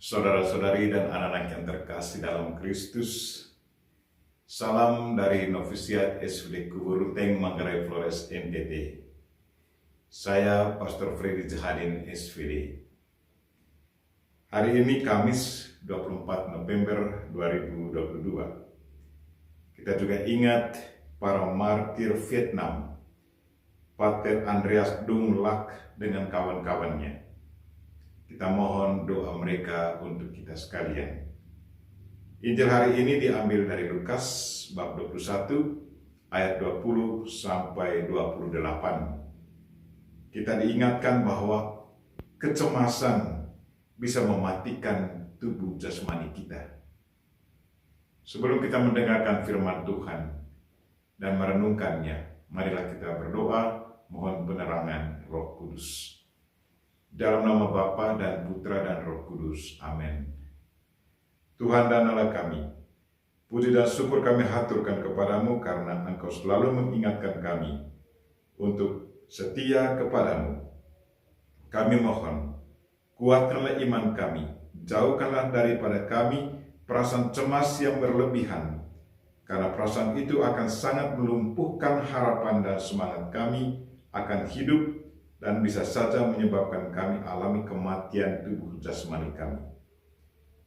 Saudara-saudari dan anak-anak yang terkasih dalam Kristus, salam dari Novisiat SVD Kuburuteng, Manggarai Flores, NTT. Saya Pastor Freddy Jahadin, SVD. Hari ini Kamis 24 November 2022. Kita juga ingat para martir Vietnam, Pater Andreas Dung Lac dengan kawan-kawannya. Kita mohon doa mereka untuk kita sekalian. Injil hari ini diambil dari Lukas bab 21 ayat 20 sampai 28. Kita diingatkan bahwa kecemasan bisa mematikan tubuh jasmani kita. Sebelum kita mendengarkan firman Tuhan dan merenungkannya, marilah kita berdoa mohon penerangan Roh Kudus. Dalam nama Bapa dan Putra dan Roh Kudus. Amin. Tuhan dan Allah kami, puji dan syukur kami haturkan kepadamu karena Engkau selalu mengingatkan kami untuk setia kepadamu. Kami mohon, kuatkanlah iman kami, jauhkanlah daripada kami perasaan cemas yang berlebihan, karena perasaan itu akan sangat melumpuhkan harapan dan semangat kami akan hidup dan bisa saja menyebabkan kami alami kematian tubuh jasmani kami.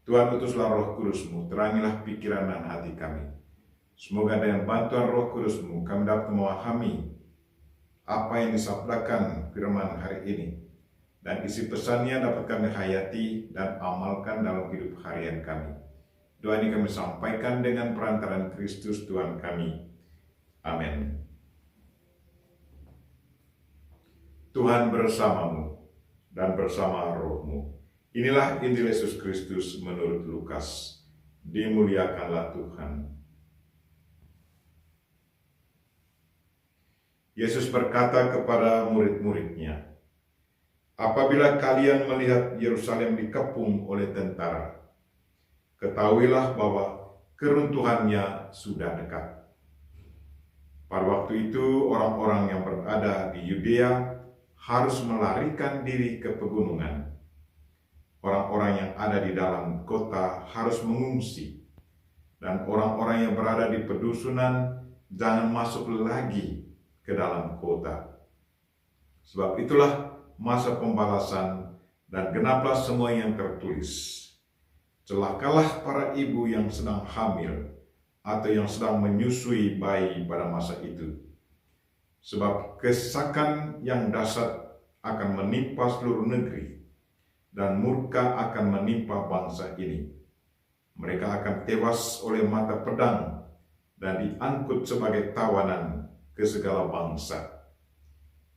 Tuhan, utuslah Roh Kudus-Mu, terangilah pikiran dan hati kami. Semoga dengan bantuan Roh Kudus-Mu kami dapat memahami apa yang disabdakan firman hari ini, dan isi pesannya dapat kami hayati dan amalkan dalam hidup harian kami. Doa ini kami sampaikan dengan perantaraan Kristus Tuhan kami. Amin. Tuhan bersamamu dan bersama rohmu. Inilah Injil Yesus Kristus menurut Lukas. Dimuliakanlah Tuhan. Yesus berkata kepada murid-muridnya, "Apabila kalian melihat Yerusalem dikepung oleh tentara, ketahuilah bahwa keruntuhannya sudah dekat." Pada waktu itu orang-orang yang berada di Yudea harus melarikan diri ke pegunungan. Orang-orang yang ada di dalam kota harus mengungsi, dan orang-orang yang berada di pedusunan jangan masuk lagi ke dalam kota. Sebab itulah masa pembalasan dan genaplah semua yang tertulis. Celakalah para ibu yang sedang hamil atau yang sedang menyusui bayi pada masa itu. Sebab kesesakan yang dahsyat akan menimpa seluruh negeri, dan murka akan menimpa bangsa ini. Mereka akan tewas oleh mata pedang dan diangkut sebagai tawanan ke segala bangsa.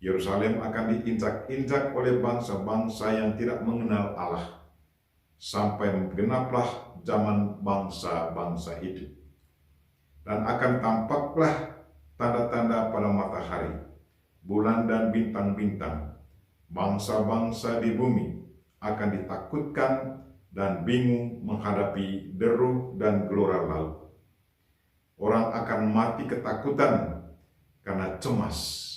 Yerusalem akan diinjak-injak oleh bangsa-bangsa yang tidak mengenal Allah, sampai genaplah zaman bangsa-bangsa itu. Dan akan tampaklah tanda-tanda pada matahari, bulan dan bintang-bintang. Bangsa-bangsa di bumi akan ditakutkan dan bingung menghadapi deru dan gelora laut. Orang akan mati ketakutan karena cemas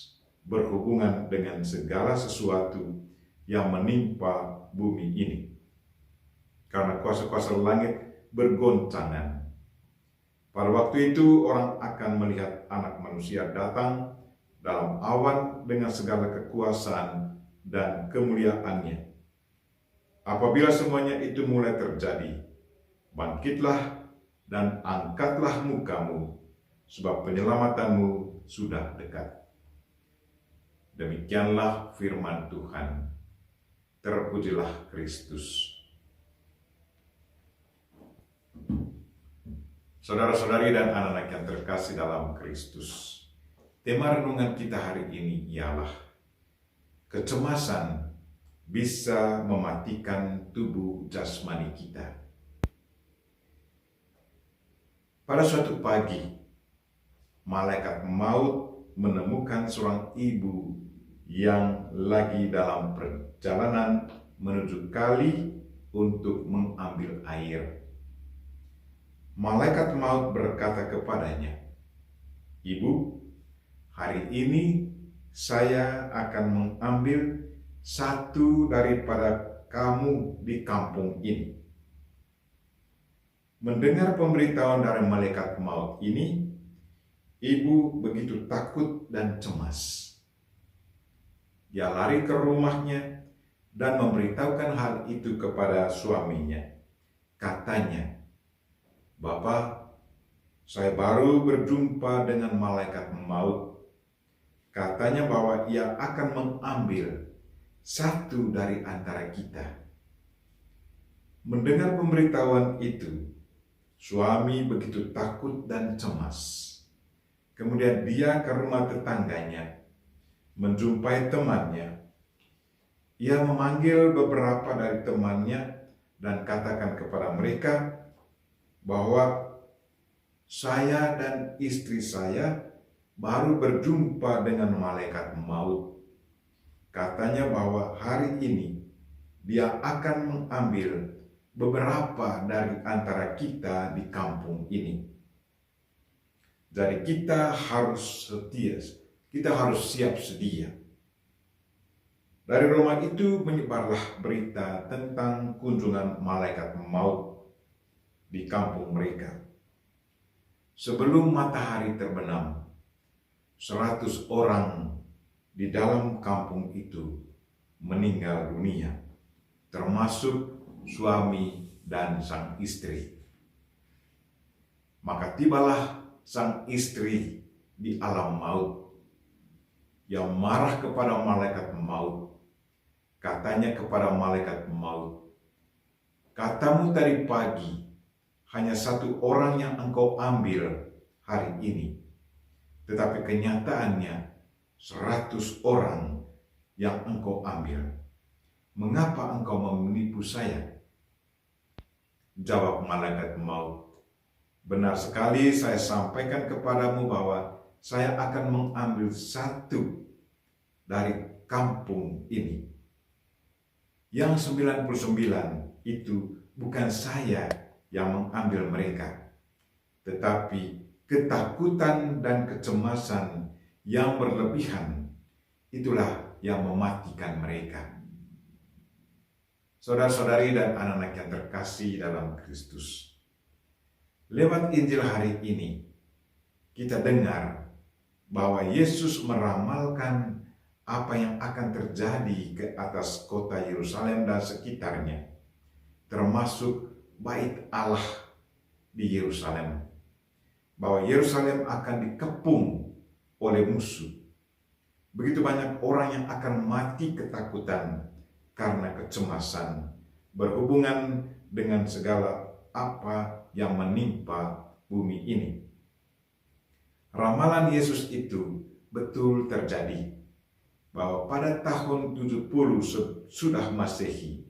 berhubungan dengan segala sesuatu yang menimpa bumi ini. Karena kuasa-kuasa langit bergoncangan. Pada waktu itu orang akan melihat Anak Manusia datang dalam awan dengan segala kekuasaan dan kemuliaannya. Apabila semuanya itu mulai terjadi, bangkitlah dan angkatlah mukamu, sebab penyelamatanmu sudah dekat. Demikianlah firman Tuhan. Terpujilah Kristus. Saudara-saudari dan anak-anak yang terkasih dalam Kristus, tema renungan kita hari ini ialah kecemasan bisa mematikan tubuh jasmani kita. Pada suatu pagi, malaikat maut menemukan seorang ibu yang lagi dalam perjalanan menuju kali untuk mengambil air. Malaikat maut berkata kepadanya, "Ibu, hari ini saya akan mengambil satu daripada kamu di kampung ini." Mendengar pemberitahuan dari malaikat maut ini, ibu begitu takut dan cemas. Dia lari ke rumahnya dan memberitahukan hal itu kepada suaminya. Katanya, "Bapak, saya baru berjumpa dengan malaikat maut. Katanya bahwa ia akan mengambil satu dari antara kita." Mendengar pemberitahuan itu, suami begitu takut dan cemas. Kemudian dia ke rumah tetangganya, menjumpai temannya. Ia memanggil beberapa dari temannya dan katakan kepada mereka bahwa saya dan istri saya baru berjumpa dengan malaikat maut. Katanya bahwa hari ini dia akan mengambil beberapa dari antara kita di kampung ini. Jadi kita harus setia, kita harus siap sedia. Dari rumah itu menyebarlah berita tentang kunjungan malaikat maut di kampung mereka. Sebelum matahari terbenam, 100 orang di dalam kampung itu meninggal dunia, termasuk suami dan sang istri. Maka tibalah sang istri di alam maut, yang marah kepada malaikat maut. Katanya kepada malaikat maut, "Katamu tadi pagi hanya 1 orang yang engkau ambil hari ini, tetapi kenyataannya 100 orang yang engkau ambil. Mengapa engkau menipu saya?" Jawab malaikat maut, "Benar sekali saya sampaikan kepadamu bahwa saya akan mengambil satu dari kampung ini. Yang 99 itu bukan saya yang mengambil mereka, tetapi ketakutan dan kecemasan yang berlebihan itulah yang mematikan mereka." Saudara-saudari dan anak-anak yang terkasih dalam Kristus, lewat Injil hari ini kita dengar bahwa Yesus meramalkan apa yang akan terjadi ke atas kota Yerusalem dan sekitarnya, termasuk bait Allah di Yerusalem. Bahwa Yerusalem akan dikepung oleh musuh. Begitu banyak orang yang akan mati ketakutan karena kecemasan berhubungan dengan segala apa yang menimpa bumi ini. Ramalan Yesus itu betul terjadi, bahwa pada tahun 70 sudah Masehi,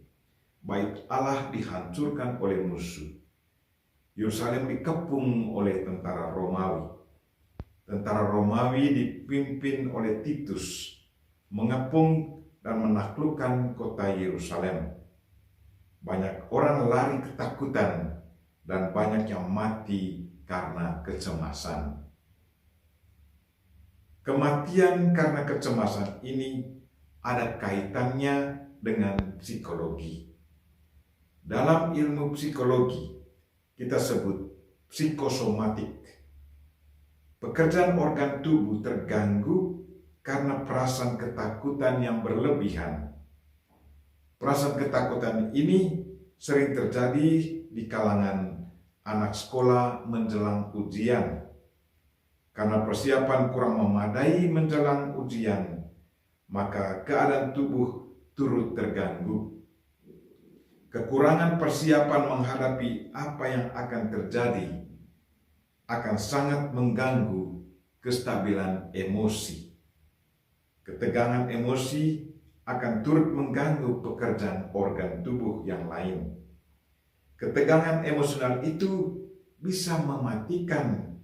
bait Allah dihancurkan oleh musuh. Yerusalem dikepung oleh tentara Romawi. Tentara Romawi dipimpin oleh Titus mengepung dan menaklukkan kota Yerusalem. Banyak orang lari ketakutan dan banyak yang mati karena kecemasan. Kematian karena kecemasan ini ada kaitannya dengan psikologi. Dalam ilmu psikologi, kita sebut psikosomatik. Pekerjaan organ tubuh terganggu karena perasaan ketakutan yang berlebihan. Perasaan ketakutan ini sering terjadi di kalangan anak sekolah menjelang ujian. Karena persiapan kurang memadai menjelang ujian, maka keadaan tubuh turut terganggu. Kekurangan persiapan menghadapi apa yang akan terjadi akan sangat mengganggu kestabilan emosi. Ketegangan emosi akan turut mengganggu pekerjaan organ tubuh yang lain. Ketegangan emosional itu bisa mematikan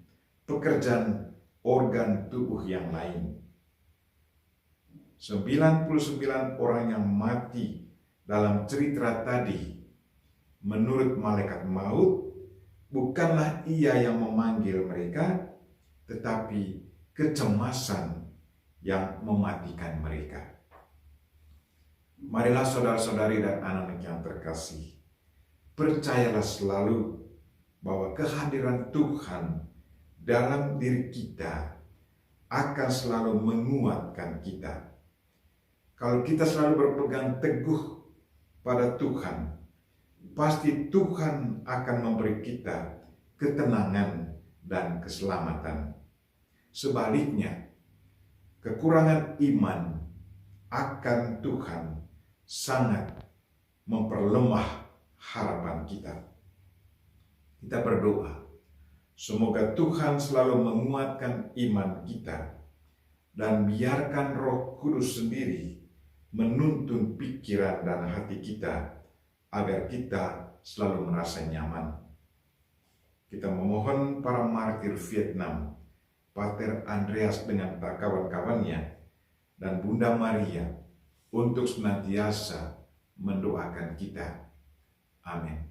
pekerjaan organ tubuh yang lain. 99 orang yang mati dalam cerita tadi, menurut malaikat maut, bukanlah ia yang memanggil mereka, tetapi kecemasan yang mematikan mereka. Marilah saudara-saudari dan anak-anak yang terkasih, percayalah selalu bahwa kehadiran Tuhan dalam diri kita akan selalu menguatkan kita. Kalau kita selalu berpegang teguh pada Tuhan, pasti Tuhan akan memberi kita ketenangan dan keselamatan. Sebaliknya, kekurangan iman akan Tuhan sangat memperlemah harapan kita. Kita berdoa, semoga Tuhan selalu menguatkan iman kita dan biarkan Roh Kudus sendiri menuntun pikiran dan hati kita agar kita selalu merasa nyaman. Kita memohon para martir Vietnam, Pater Andreas dengan kawan-kawannya, dan Bunda Maria untuk senantiasa mendoakan kita. Amin.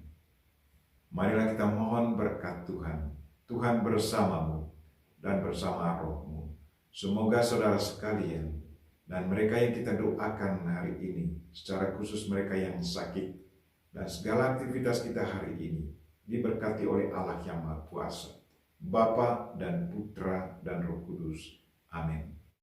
Marilah kita mohon berkat Tuhan. Tuhan bersamamu dan bersama rohmu. Semoga saudara sekalian dan mereka yang kita doakan hari ini, secara khusus mereka yang sakit, dan segala aktivitas kita hari ini diberkati oleh Allah yang Maha Kuasa, Bapa dan Putra dan Roh Kudus. Amin.